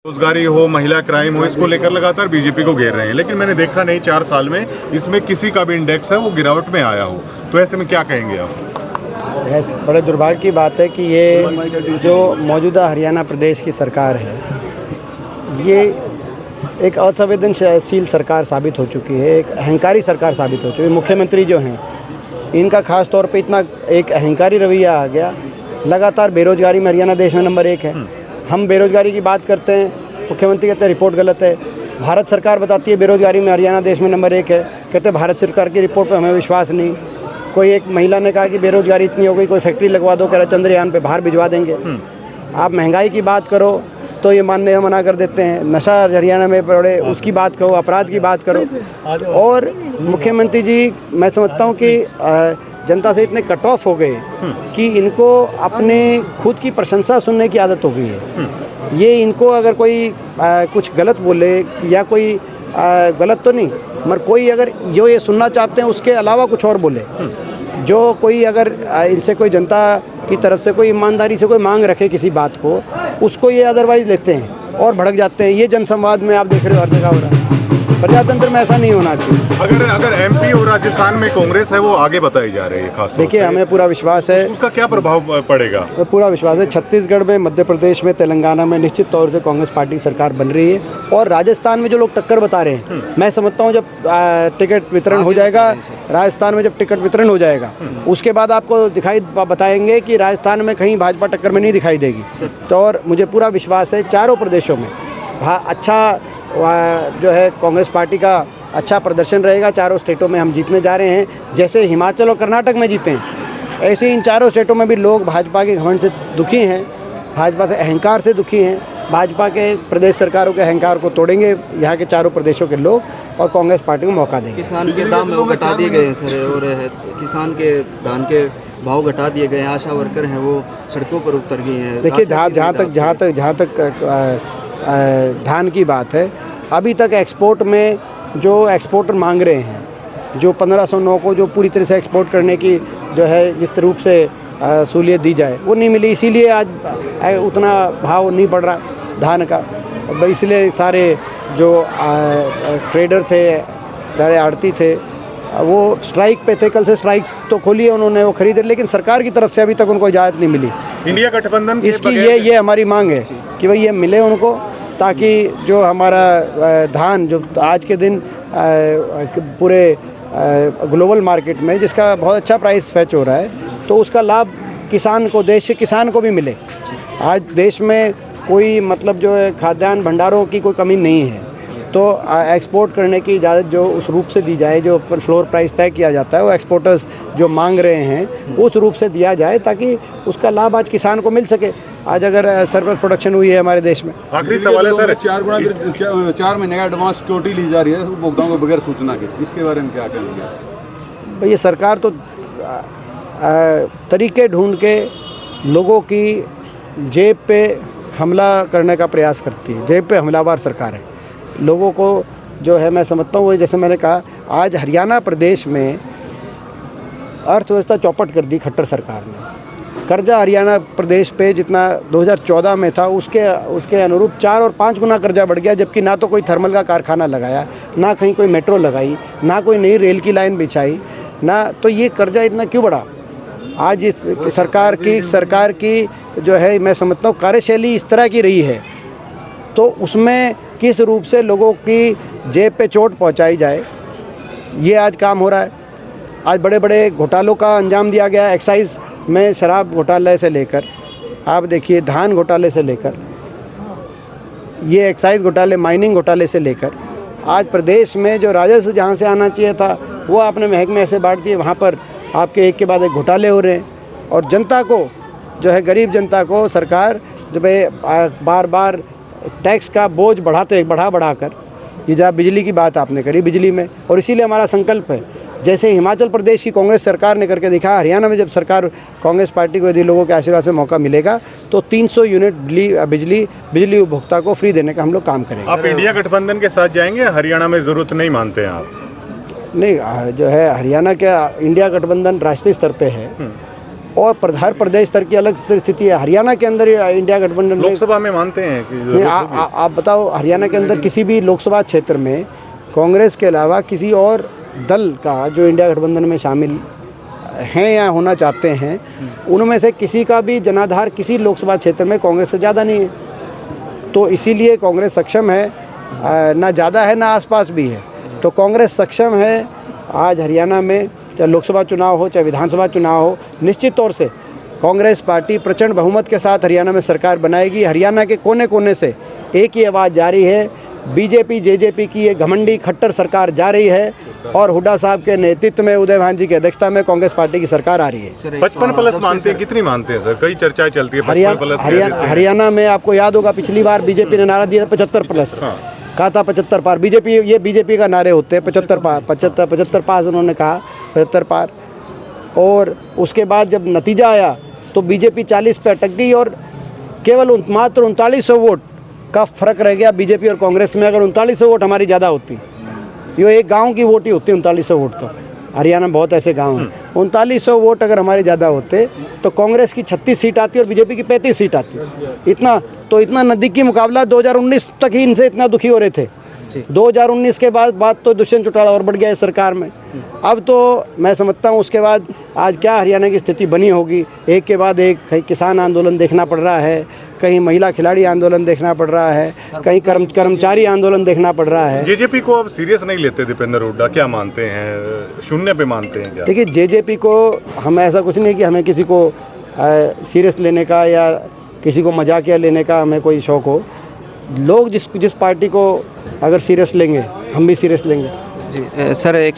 बेरोजगारी हो, महिला क्राइम हो, इसको लेकर लगातार बीजेपी को घेर रहे हैं, लेकिन मैंने देखा नहीं 4 साल में इसमें किसी का भी इंडेक्स है वो गिरावट में आया हो। तो ऐसे में क्या कहेंगे आप? बड़े दुर्भाग्य की बात है कि ये जो मौजूदा हरियाणा प्रदेश की सरकार है, ये एक असंवेदनशील सरकार साबित हो चुकी है, एक अहंकारी सरकार साबित हो चुकी है। मुख्यमंत्री जो हैं, इनका खास तौर पे इतना एक अहंकारी रवैया आ गया। लगातार बेरोजगारी में हरियाणा देश में नंबर 1 है। हम बेरोजगारी की बात करते हैं, मुख्यमंत्री कहते हैं रिपोर्ट गलत है। भारत सरकार बताती है बेरोजगारी में हरियाणा देश में नंबर 1 है, कहते हैं भारत सरकार की रिपोर्ट पर हमें विश्वास नहीं। कोई एक महिला ने कहा कि बेरोजगारी इतनी हो गई, कोई फैक्ट्री लगवा दो, कह रहा चंद्रयान पे बाहर भिजवा देंगे। आप महंगाई की बात करो तो ये मानने मना कर देते हैं। नशा हरियाणा में बड़े, उसकी बात करो, अपराध की बात करो। और मुख्यमंत्री जी, मैं समझता हूँ कि जनता से इतने कट ऑफ हो गए कि इनको अपने खुद की प्रशंसा सुनने की आदत हो गई है। ये इनको अगर कोई कुछ गलत बोले या कोई गलत तो नहीं, मगर कोई अगर जो ये सुनना चाहते हैं उसके अलावा कुछ और बोले, जो कोई अगर इनसे कोई जनता की तरफ से कोई ईमानदारी से कोई मांग रखे किसी बात को, उसको ये अदरवाइज लेते हैं और भड़क जाते हैं। ये जनसंवाद में आप देख रहे हो हर जगह हो रहा है। प्रजातंत्र में ऐसा नहीं होना चाहिए। अगर एमपी और राजस्थान में कांग्रेस है वो आगे बताई जा रही है, खास तौर देखिए, हमें पूरा विश्वास है। उसका क्या प्रभाव पड़ेगा? पूरा विश्वास है। छत्तीसगढ़ में, मध्य प्रदेश में, तेलंगाना में निश्चित तौर से कांग्रेस पार्टी सरकार बन रही है। और राजस्थान में जो लोग टक्कर बता रहे हैं, मैं समझता हूँ जब टिकट वितरण हो जाएगा, राजस्थान में जब टिकट वितरण हो जाएगा, उसके बाद आपको बताएंगे कि राजस्थान में कहीं भाजपा टक्कर में नहीं दिखाई देगी। तो और मुझे पूरा विश्वास है चारों प्रदेशों में अच्छा जो है कांग्रेस पार्टी का अच्छा प्रदर्शन रहेगा। चारों स्टेटों में हम जीतने जा रहे हैं। जैसे हिमाचल और कर्नाटक में जीते हैं, ऐसे इन चारों स्टेटों में भी लोग भाजपा के घमंड से दुखी हैं, भाजपा से अहंकार से दुखी हैं। भाजपा के प्रदेश सरकारों के अहंकार को तोड़ेंगे यहाँ के चारों प्रदेशों के लोग और कांग्रेस पार्टी को मौका देंगे। किसान के दाम वो घटा दिए गए हैं सर, और किसान के धान के भाव घटा दिए गए हैं। आशा वर्कर हैं वो सड़कों पर उतर गई हैं। देखिए, जहाँ तक धान की बात है, अभी तक एक्सपोर्ट में जो एक्सपोर्टर मांग रहे हैं, जो 1509 को जो पूरी तरह से एक्सपोर्ट करने की जो है जिस रूप से सहूलियत दी जाए, वो नहीं मिली। इसीलिए आज उतना भाव नहीं बढ़ रहा धान का। इसलिए सारे जो ट्रेडर थे, सारे आड़ती थे, वो स्ट्राइक पे थे। कल से स्ट्राइक तो खोली है उन्होंने, वो खरीदे, लेकिन सरकार की तरफ से अभी तक उनको इजाज़त नहीं मिली। इंडिया गठबंधन इसकी ये हमारी मांग है कि भाई ये मिले उनको, ताकि जो हमारा धान जो आज के दिन पूरे ग्लोबल मार्केट में जिसका बहुत अच्छा प्राइस फेच हो रहा है, तो उसका लाभ किसान को, देश के किसान को भी मिले। आज देश में कोई मतलब जो है खाद्यान्न भंडारों की कोई कमी नहीं है, तो एक्सपोर्ट करने की इजाज़त जो उस रूप से दी जाए, जो फ्लोर प्राइस तय किया जाता है, वो एक्सपोर्टर्स जो मांग रहे हैं उस रूप से दिया जाए, ताकि उसका लाभ आज किसान को मिल सके। आज अगर सरप्लस प्रोडक्शन हुई है हमारे देश में। आखिरी सवाल है सर, 4 महीने का एडवांस सिक्योरिटी ली जा रही है उपभोक्ताओं को बगैर सूचना के, इसके बारे में क्या कहेंगे? भाई, ये सरकार तो तरीके ढूंढ के लोगों की जेब पे हमला करने का प्रयास करती है। जेब पे हमलावर सरकार है। लोगों को जो है, मैं समझता हूँ, जैसे मैंने कहा, आज हरियाणा प्रदेश में अर्थव्यवस्था चौपट कर दी खट्टर सरकार ने। कर्जा हरियाणा प्रदेश पे जितना 2014 में था, उसके अनुरूप 4 और 5 गुना कर्जा बढ़ गया, जबकि ना तो कोई थर्मल का कारखाना लगाया, ना कहीं कोई मेट्रो लगाई, ना कोई नई रेल की लाइन बिछाई, ना तो ये कर्जा इतना क्यों बढ़ा? आज इस सरकार की जो है, मैं समझता हूँ, कार्यशैली इस तरह की रही है, तो उसमें किस रूप से लोगों की जेब पे चोट पहुंचाई जाए, ये आज काम हो रहा है। आज बड़े बड़े घोटालों का अंजाम दिया गया। एक्साइज में शराब घोटाले से लेकर, आप देखिए धान घोटाले से लेकर, ये एक्साइज घोटाले, माइनिंग घोटाले से लेकर, आज प्रदेश में जो राजस्व जहाँ से आना चाहिए था वो आपने महकमे ऐसे बांट दिए, वहाँ पर आपके एक के बाद एक घोटाले हो रहे हैं। और जनता को जो है, गरीब जनता को सरकार जो बार बार टैक्स का बोझ बढ़ाकर, ये जहाँ बिजली की बात आपने करी, बिजली में, और इसीलिए हमारा संकल्प है, जैसे हिमाचल प्रदेश की कांग्रेस सरकार ने करके दिखा, हरियाणा में जब सरकार कांग्रेस पार्टी को यदि लोगों के आशीर्वाद से मौका मिलेगा तो 300 यूनिट बिजली उपभोक्ता को फ्री देने का हम लोग काम करेंगे। आप इंडिया गठबंधन के साथ जाएंगे? हरियाणा में ज़रूरत नहीं मानते हैं आप? नहीं, जो है हरियाणा का इंडिया गठबंधन राष्ट्रीय स्तर पे है, और हर प्रदेश स्तर की अलग स्थिति है। हरियाणा के अंदर इंडिया गठबंधन में लोकसभा में मानते हैं कि नहीं, आप बताओ, हरियाणा के अंदर किसी भी लोकसभा क्षेत्र में कांग्रेस के अलावा किसी और दल का जो इंडिया गठबंधन में शामिल हैं या होना चाहते हैं, उनमें से किसी का भी जनाधार किसी लोकसभा क्षेत्र में कांग्रेस से ज़्यादा नहीं है। तो इसीलिए कांग्रेस सक्षम है, ना ज़्यादा है ना आसपास भी है। तो कांग्रेस सक्षम है आज हरियाणा में, चाहे लोकसभा चुनाव हो चाहे विधानसभा चुनाव हो, निश्चित तौर से कांग्रेस पार्टी प्रचंड बहुमत के साथ हरियाणा में सरकार बनाएगी। हरियाणा के कोने कोने से एक ही आवाज़ जा रही है, बीजेपी जेजेपी की ये घमंडी खट्टर सरकार जा रही है और हुड्डा साहब के नेतृत्व में, उदय भान जी की अध्यक्षता में कांग्रेस पार्टी की सरकार आ रही है। 55+ मानते हैं, कितनी मानते हैं सर? कई चर्चाएं चलती है 55+। हरियाणा में आपको याद होगा पिछली बार बीजेपी ने नारा दिया था 75+, कहा था 75 पार। बीजेपी का नारे होते हैं 75 पार, 75 पार उन्होंने कहा, 75 पार। और उसके बाद जब नतीजा आया तो बीजेपी 40 पे अटक गई और केवल मात्र 3900 वोट का फ़र्क रह गया बीजेपी और कांग्रेस में। अगर 3900 वोट हमारी ज़्यादा होती, ये एक गांव की वोट ही होती 3900 वोट। तो हरियाणा में बहुत ऐसे गांव हैं, 3900 वोट अगर हमारे ज़्यादा होते तो कांग्रेस की 36 सीट आती और बीजेपी की 35 सीट आती। इतना नज़दीकी मुकाबला 2019 तक ही इनसे इतना दुखी हो रहे थे। 2019 के बाद तो दुष्यंत चौटाला और बढ़ गया इस सरकार में। अब तो मैं समझता हूँ उसके बाद आज क्या हरियाणा की स्थिति बनी होगी। एक के बाद एक, कहीं किसान आंदोलन देखना पड़ रहा है, कहीं महिला खिलाड़ी आंदोलन देखना पड़ रहा है, कहीं कर्मचारी आंदोलन देखना पड़ रहा है। जेजेपी को अब सीरियस नहीं लेते दीपेंद्र हुड्डा, क्या मानते हैं? शून्य पे मानते हैं क्या? देखिए, जेजेपी को हम ऐसा कुछ नहीं कि हमें किसी को सीरियस लेने का या किसी को मजाकिया लेने का हमें कोई शौक़ हो। लोग जिस पार्टी को अगर सीरियस लेंगे, हम भी सीरियस लेंगे। जी सर, एक